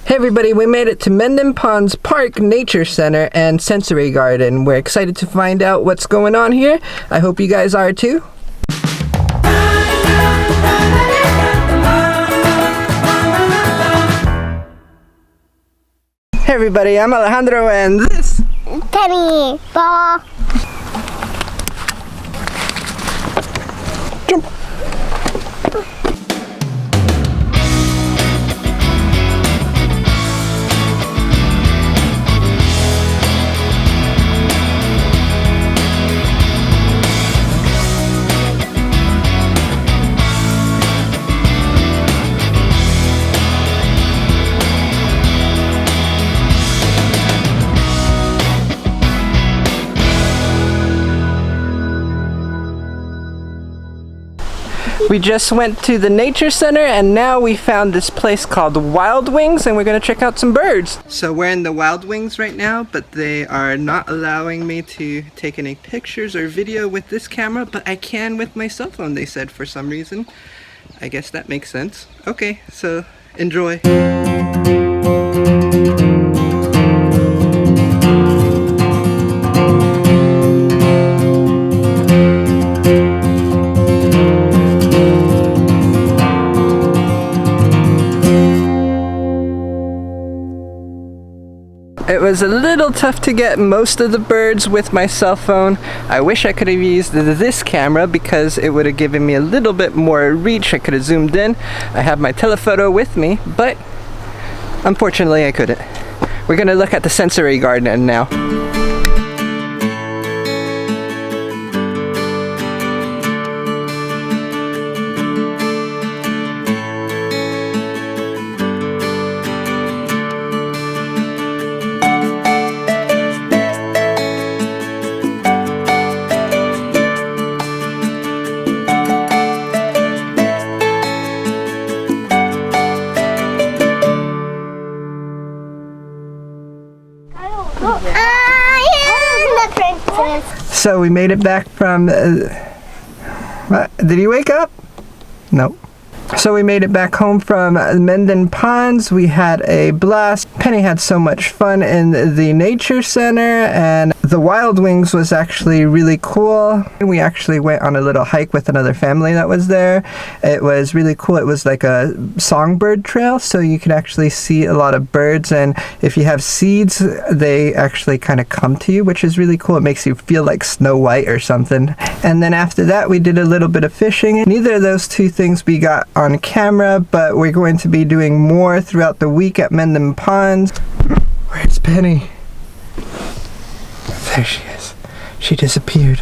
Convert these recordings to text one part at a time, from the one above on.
Hey everybody, we made it to Mendon Ponds Park Nature Center and Sensory Garden. We're excited to find out what's going on here. I hope you guys are too. Hey everybody, I'm Alejandro and this Penny ball. Jump. We just went to the nature center and now we found this place called Wild Wings and we're gonna check out some birds. So we're in the Wild Wings right now, but they are not allowing me to take any pictures or video with this camera, but I can with my cell phone, they said, for some reason. I guess that makes sense. Okay, so enjoy. It was a little tough to get most of the birds with my cell phone. I wish I could have used this camera because it would have given me a little bit more reach. I could have zoomed in. I have my telephoto with me, but unfortunately I couldn't. We're gonna look at the sensory garden now. So we made it back from, what? Did he wake up? No. So we made it back home from Mendon Ponds. We had a blast. Penny had so much fun in the nature center, and the Wild Wings was actually really cool. We actually went on a little hike with another family that was there. It was really cool. It was like a songbird trail, so you could actually see a lot of birds, and if you have seeds, they actually kind of come to you, which is really cool. It makes you feel like Snow White or something. And then after that, we did a little bit of fishing. Neither of those two things we got on camera, but we're going to be doing more throughout the week at Mendon Ponds. Where's Penny? There she is. She disappeared.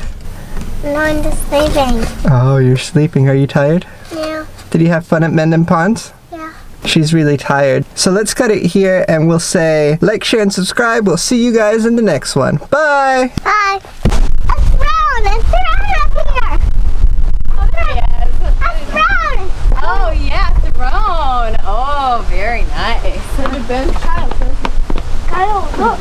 No, I'm just sleeping. Oh, you're sleeping. Are you tired? Yeah. Did you have fun at Mendon Ponds? Yeah. She's really tired. So let's cut it here and we'll say like, share, and subscribe. We'll see you guys in the next one. Bye! Bye! A throne! A throne up here! Yes. A throne! Oh yeah, throne. Oh, very nice. Kyle, look!